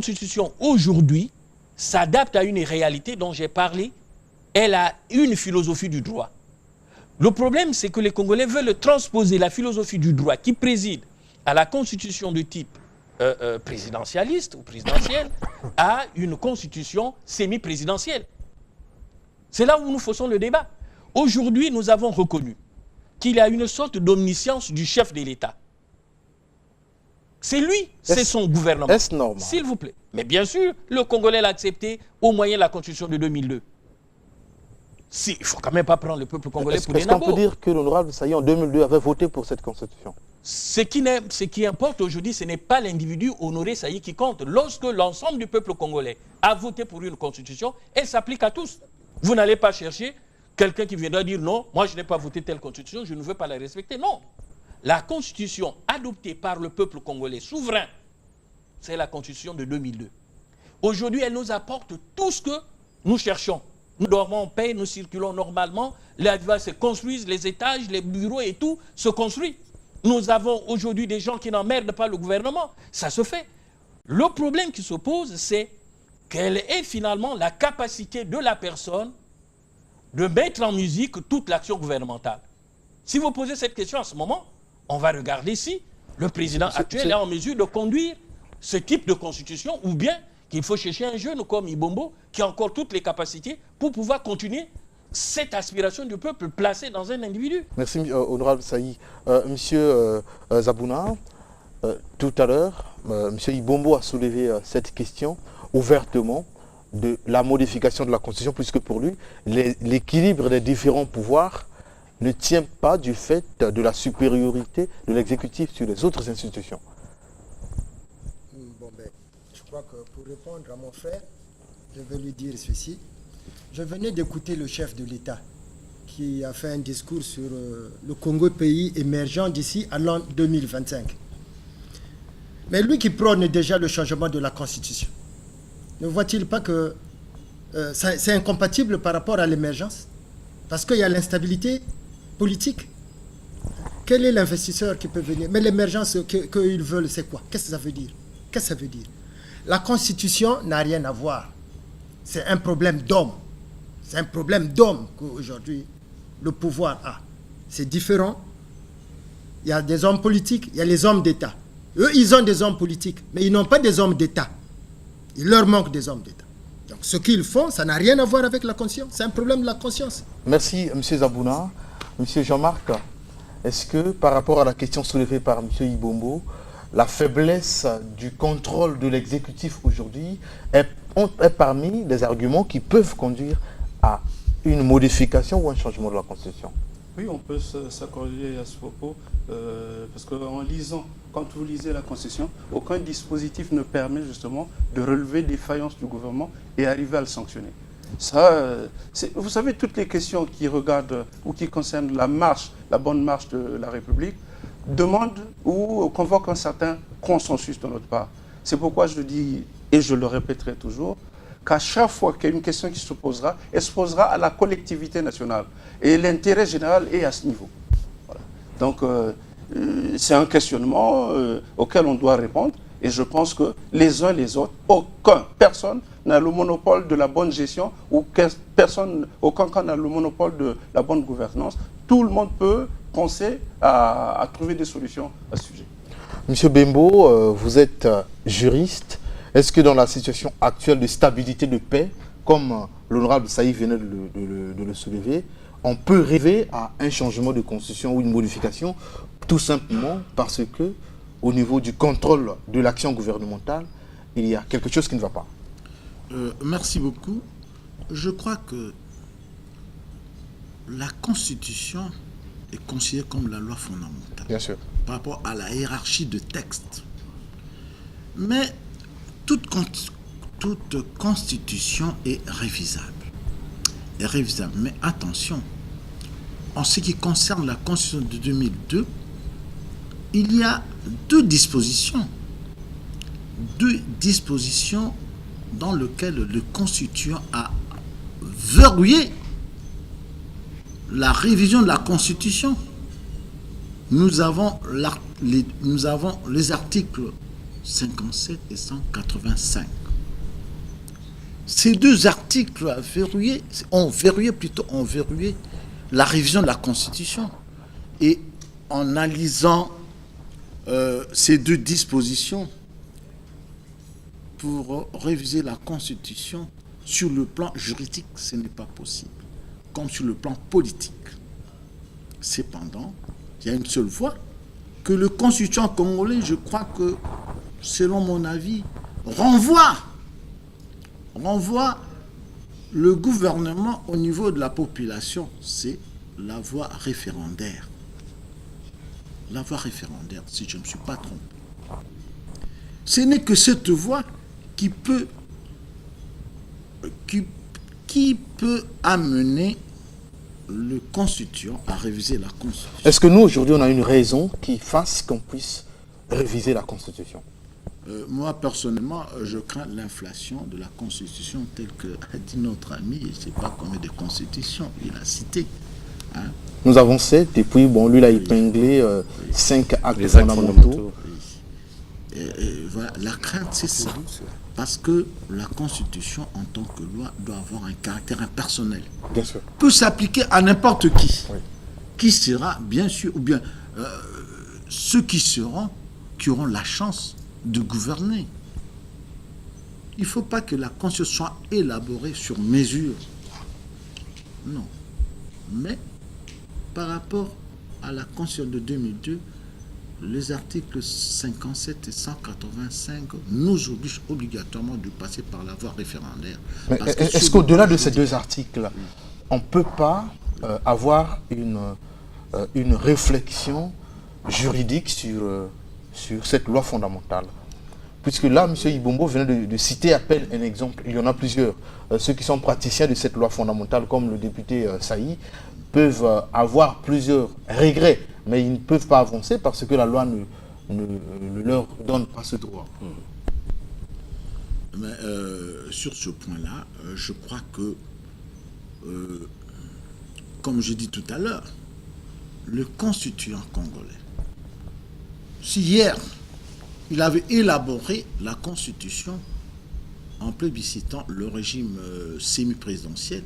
Constitution aujourd'hui s'adapte à une réalité dont j'ai parlé. Elle a une philosophie du droit. Le problème, c'est que les Congolais veulent transposer la philosophie du droit qui préside à la constitution de type présidentialiste ou présidentielle à une constitution semi-présidentielle. C'est là où nous faisons le débat. Aujourd'hui, nous avons reconnu qu'il y a une sorte d'omniscience du chef de l'État. C'est lui, c'est son gouvernement. Est-ce normal? S'il vous plaît. Mais bien sûr, le Congolais l'a accepté au moyen de la Constitution de 2002. Il ne faut quand même pas prendre le peuple congolais pour des nabots. Est-ce qu'on peut dire que l'honorable Saï en 2002 avait voté pour cette Constitution? Ce qui importe aujourd'hui, ce n'est pas l'individu Honoré Saï qui compte. Lorsque l'ensemble du peuple congolais a voté pour une Constitution, elle s'applique à tous. Vous n'allez pas chercher quelqu'un qui viendra dire non, moi je n'ai pas voté telle Constitution, je ne veux pas la respecter. Non. La Constitution adoptée par le peuple congolais souverain, c'est la Constitution de 2002. Aujourd'hui, elle nous apporte tout ce que nous cherchons. Nous dormons en paix, nous circulons normalement, les villages se construisent, les étages, les bureaux et tout se construit. Nous avons aujourd'hui des gens qui n'emmerdent pas le gouvernement. Ça se fait. Le problème qui se pose, c'est quelle est finalement la capacité de la personne de mettre en musique toute l'action gouvernementale. Si vous posez cette question à ce moment, on va regarder si le président actuel est en mesure de conduire ce type de constitution ou bien qu'il faut chercher un jeune comme Ibombo qui a encore toutes les capacités pour pouvoir continuer cette aspiration du peuple placée dans un individu. Merci, honorable Saï. Monsieur Zabouna, tout à l'heure, monsieur Ibombo a soulevé cette question ouvertement de la modification de la Constitution, puisque pour lui, l'équilibre des différents pouvoirs ne tient pas du fait de la supériorité de l'exécutif sur les autres institutions. Bon, je crois que pour répondre à mon frère, je vais lui dire ceci. Je venais d'écouter le chef de l'État qui a fait un discours sur le Congo, pays émergent d'ici à l'an 2025. Mais lui qui prône déjà le changement de la Constitution, ne voit-il pas que c'est incompatible par rapport à l'émergence? Parce qu'il y a l'instabilité politique. Quel est l'investisseur qui peut venir? Mais l'émergence qu'ils veulent, c'est quoi? Qu'est-ce que ça veut dire? Qu'est-ce que ça veut dire? La Constitution n'a rien à voir. C'est un problème d'homme. C'est un problème d'homme qu'aujourd'hui le pouvoir a. C'est différent. Il y a des hommes politiques, il y a les hommes d'État. Eux, ils ont des hommes politiques, mais ils n'ont pas des hommes d'État. Il leur manque des hommes d'État. Donc ce qu'ils font, ça n'a rien à voir avec la conscience. C'est un problème de la conscience. Merci, M. Zabouna. M. Jean-Marc, est-ce que par rapport à la question soulevée par M. Ibombo, la faiblesse du contrôle de l'exécutif aujourd'hui est parmi les arguments qui peuvent conduire à une modification ou un changement de la Constitution? Oui, on peut s'accorder à ce propos, parce qu'en lisant, quand vous lisez la Constitution, aucun dispositif ne permet justement de relever des défaillances du gouvernement et arriver à le sanctionner. Ça, vous savez, toutes les questions qui regardent ou qui concernent la marche, la bonne marche de la République, demandent ou convoquent un certain consensus de notre part. C'est pourquoi je dis, et je le répéterai toujours, qu'à chaque fois qu'il y a une question qui se posera, elle se posera à la collectivité nationale. Et l'intérêt général est à ce niveau. Voilà. Donc, c'est un questionnement auquel on doit répondre. Et je pense que les uns les autres, personne n'a le monopole de la bonne gestion ou aucun cas n'a le monopole de la bonne gouvernance. Tout le monde peut penser à trouver des solutions à ce sujet. Monsieur Bembo, vous êtes juriste. Est-ce que dans la situation actuelle de stabilité, de paix, comme l'honorable Saï venait de le soulever, on peut rêver à un changement de constitution ou une modification, tout simplement parce que, au niveau du contrôle de l'action gouvernementale, il y a quelque chose qui ne va pas? Merci beaucoup. Je crois que la Constitution est considérée comme la loi fondamentale. Bien sûr. Par rapport à la hiérarchie de textes. Mais toute constitution est révisable. Mais attention, en ce qui concerne la Constitution de 2002, il y a deux dispositions dans lesquelles le constituant a verrouillé la révision de la Constitution. Nous avons les articles 57 et 185. Ces deux articles ont verrouillé la révision de la Constitution. Et en analysant ces deux dispositions pour réviser la Constitution, sur le plan juridique, ce n'est pas possible, comme sur le plan politique. Cependant, il y a une seule voie, que le constituant congolais, je crois que, selon mon avis, renvoie le gouvernement au niveau de la population. C'est la voie référendaire. La voie référendaire, si je ne me suis pas trompé. Ce n'est que cette voie qui peut amener le constituant à réviser la Constitution. Est-ce que nous, aujourd'hui, on a une raison qui fasse qu'on puisse réviser la Constitution? Moi, personnellement, je crains l'inflation de la Constitution telle qu'a dit notre ami. Je ne sais pas combien de constitutions il a cité. Hein? Nous avons 7, et puis, bon, lui, il a épinglé 5 actes fondamentaux. Voilà, la crainte, c'est ça. Parce que la Constitution, en tant que loi, doit avoir un caractère impersonnel. Bien sûr. Peut s'appliquer à n'importe qui. Oui. Qui sera, bien sûr, ou bien ceux qui auront la chance de gouverner. Il ne faut pas que la Constitution soit élaborée sur mesure. Non. Mais, par rapport à la Constitution de 2002, les articles 57 et 185 nous obligent obligatoirement de passer par la voie référendaire. Est-ce qu'au-delà de ces deux articles, on ne peut pas avoir une réflexion juridique sur cette loi fondamentale? Puisque là, M. Ibombo venait de citer à peine un exemple, il y en a plusieurs. Ceux qui sont praticiens de cette loi fondamentale, comme le député Saï, peuvent avoir plusieurs regrets, mais ils ne peuvent pas avancer parce que la loi ne leur donne pas ce droit. Mais, sur ce point-là, je crois que, comme je dis tout à l'heure, le constituant congolais, si hier, il avait élaboré la Constitution en plébiscitant le régime semi-présidentiel,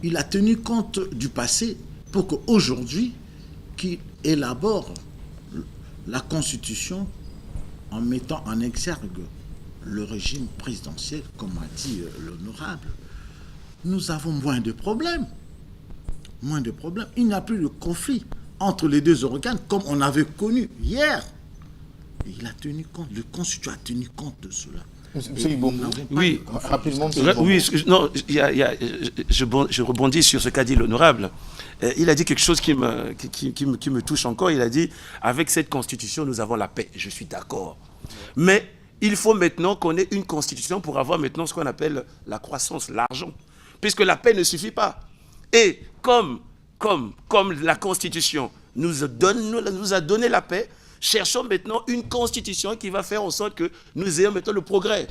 il a tenu compte du passé pour qu'aujourd'hui, qu'il élabore la Constitution en mettant en exergue le régime présidentiel, comme a dit l'honorable. Nous avons moins de problèmes. Moins de problèmes. Il n'y a plus de conflit entre les deux organes comme on avait connu hier. Et il a tenu compte, le constituant a tenu compte de cela. Monsieur Ibombo, oui, rapidement. Oui, non, je rebondis sur ce qu'a dit l'honorable. Il a dit quelque chose qui me touche encore. Il a dit, avec cette constitution, nous avons la paix. Je suis d'accord. Mais il faut maintenant qu'on ait une constitution pour avoir maintenant ce qu'on appelle la croissance, l'argent. Puisque la paix ne suffit pas. Et comme la constitution nous a donné la paix, cherchons maintenant une constitution qui va faire en sorte que nous ayons maintenant le progrès.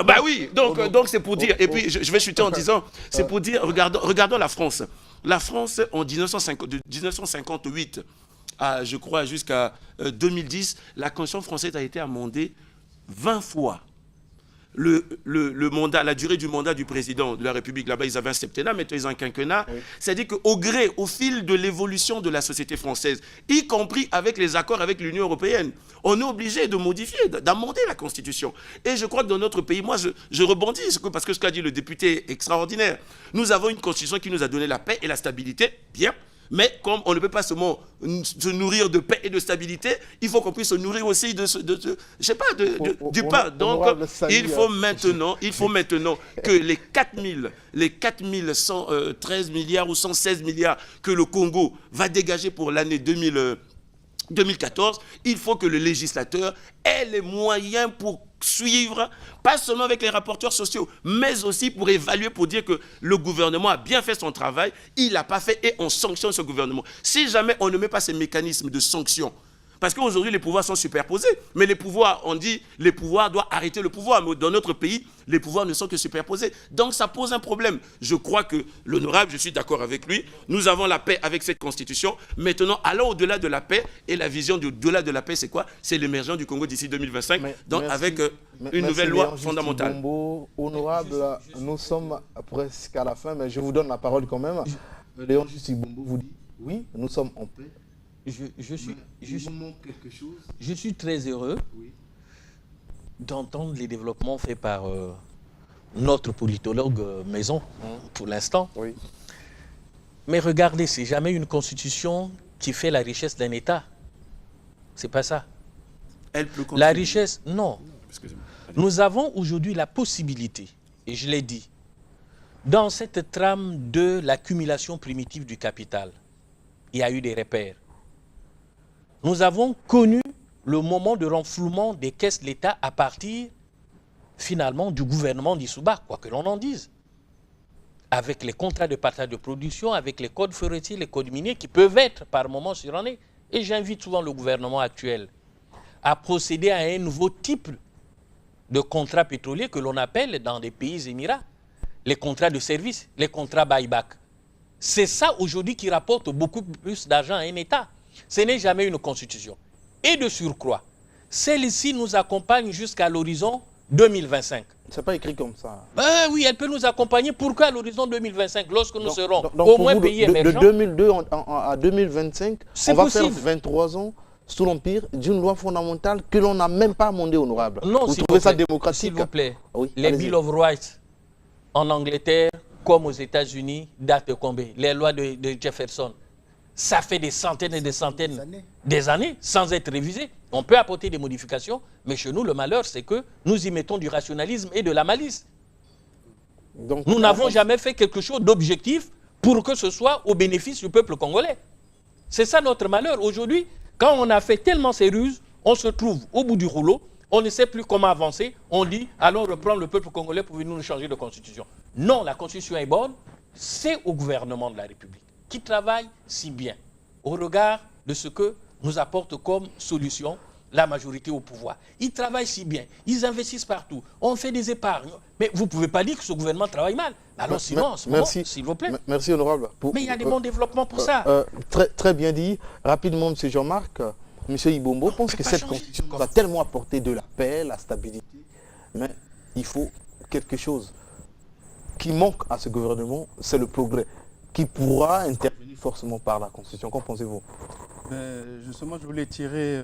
Bah oui, donc c'est pour dire, et puis je vais chuter en disant, c'est pour dire, regardons la France. La France, en 1958, je crois jusqu'à 2010, la Constitution française a été amendée 20 fois. Le mandat, la durée du mandat du président de la République, là-bas, ils avaient un septennat, maintenant ils ont un quinquennat. Oui. C'est-à-dire au fil de l'évolution de la société française, y compris avec les accords avec l'Union européenne, on est obligé de modifier, d'amender la Constitution. Et je crois que dans notre pays, moi, je rebondis, parce que ce qu'a dit le député est extraordinaire. Nous avons une Constitution qui nous a donné la paix et la stabilité, bien. Mais comme on ne peut pas seulement se nourrir de paix et de stabilité, il faut qu'on puisse se nourrir aussi du pain. Donc, il faut maintenant que les 4113 milliards ou 116 milliards que le Congo va dégager pour l'année 2014, il faut que le législateur ait les moyens pour suivre, pas seulement avec les rapporteurs sociaux, mais aussi pour évaluer, pour dire que le gouvernement a bien fait son travail, il n'a pas fait et on sanctionne ce gouvernement. Si jamais on ne met pas ces mécanismes de sanction, Parce qu'aujourd'hui, les pouvoirs sont superposés. Mais les pouvoirs, on dit, les pouvoirs doivent arrêter le pouvoir. Mais dans notre pays, les pouvoirs ne sont que superposés. Donc ça pose un problème. Je crois que l'honorable, je suis d'accord avec lui, nous avons la paix avec cette constitution. Maintenant, allons au-delà de la paix. Et la vision au-delà de la paix, c'est quoi? C'est l'émergence du Congo d'ici 2025. Donc merci, avec une nouvelle loi fondamentale. Bombo, honorable, nous sommes presque à la fin, mais je vous donne la parole quand même. Léon Justi Bombo vous dit, oui, nous sommes en paix. Je suis très heureux d'entendre les développements faits par notre politologue maison, pour l'instant. Oui. Mais regardez, c'est jamais une constitution qui fait la richesse d'un État. C'est pas ça. Elle peut La richesse, non. Excusez-moi. Nous avons aujourd'hui la possibilité, et je l'ai dit, dans cette trame de l'accumulation primitive du capital, il y a eu des repères. Nous avons connu le moment de renflouement des caisses de l'État à partir, finalement, du gouvernement d'Issouba, quoi que l'on en dise. Avec les contrats de partage de production, avec les codes forestiers, les codes miniers, qui peuvent être par moment surannés. Et j'invite souvent le gouvernement actuel à procéder à un nouveau type de contrats pétroliers que l'on appelle dans des pays émirats les contrats de service, les contrats buyback. C'est ça aujourd'hui qui rapporte beaucoup plus d'argent à un État. Ce n'est jamais une constitution. Et de surcroît, celle-ci nous accompagne jusqu'à l'horizon 2025. C'est pas écrit comme ça. Ben oui, elle peut nous accompagner. Pourquoi à l'horizon 2025, lorsque nous serons donc au pour moins vous, pays de émergents? 2002 à 2025, C'est on va possible. faire 23 ans sous l'empire d'une loi fondamentale que l'on n'a même pas amendée, honorable. Non, vous s'il trouvez vous ça plaît. démocratique? S'il vous plaît. Oui, Les allez-y. Bill of Rights en Angleterre comme aux États-Unis datent de combien? Les lois de Jefferson. Ça fait des centaines et des centaines des années sans être révisé. On peut apporter des modifications, mais chez nous, le malheur, c'est que nous y mettons du rationalisme et de la malice. Donc, Nous n'avons jamais fait quelque chose d'objectif pour que ce soit au bénéfice du peuple congolais. C'est ça notre malheur. Aujourd'hui, quand on a fait tellement ces ruses, on se trouve au bout du rouleau, on ne sait plus comment avancer, on dit allons reprendre le peuple congolais pour venir nous changer de constitution. Non, la constitution est bonne, c'est au gouvernement de la République qui travaille si bien au regard de ce que nous apporte comme solution la majorité au pouvoir. Ils travaillent si bien, ils investissent partout, on fait des épargnes. Mais vous ne pouvez pas dire que ce gouvernement travaille mal. Alors sinon, en ce moment, s'il vous plaît. Merci, honorable. Mais il y a des bons développements pour ça. Très bien dit. Rapidement, M. Jean-Marc, M. Ibombo pense que cette constitution va tellement apporter de la paix, la stabilité, mais il faut quelque chose qui manque à ce gouvernement, c'est le progrès, qui pourra intervenir forcément par la constitution. Qu'en pensez-vous? Justement, je voulais tirer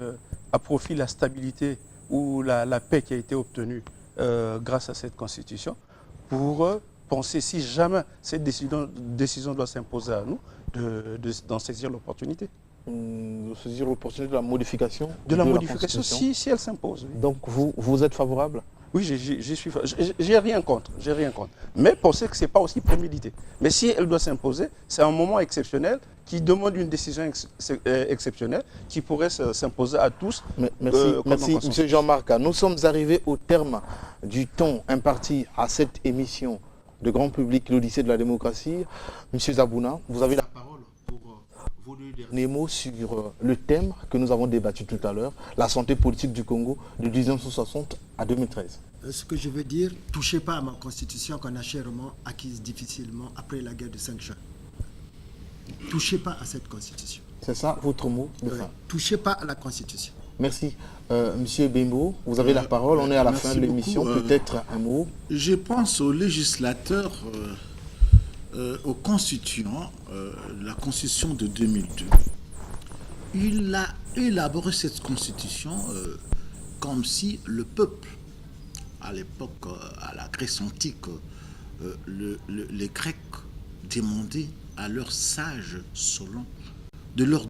à profit la stabilité ou la paix qui a été obtenue grâce à cette constitution pour penser, si jamais cette décision doit s'imposer à nous, d'en saisir l'opportunité. De saisir l'opportunité de la modification de la modification, si elle s'impose. Oui. Donc vous êtes favorable? Oui, j'ai rien contre, Mais pensez que ce n'est pas aussi prémédité. Mais si elle doit s'imposer, c'est un moment exceptionnel qui demande une décision exceptionnelle qui pourrait s'imposer à tous. Merci, M. Jean-Marc. Nous sommes arrivés au terme du temps imparti à cette émission de grand public, l'Odyssée de la démocratie. M. Zabouna, vous avez la parole pour vos deux derniers mots sur le thème que nous avons débattu tout à l'heure, la santé politique du Congo de 1960 à 2013. Ce que je veux dire, touchez pas à ma constitution qu'on a chèrement acquise difficilement après la guerre de 5 juin. Touchez pas à cette constitution. C'est ça votre mot de fin? Touchez pas à la constitution. Merci. Monsieur Bembo, vous avez la parole. On est à la fin de l'émission. Peut-être un mot. Je pense aux législateurs, aux constituants, la constitution de 2002. Il a élaboré cette constitution comme si le peuple, à l'époque, à la Grèce antique, les Grecs demandaient à leurs sages Solon de leur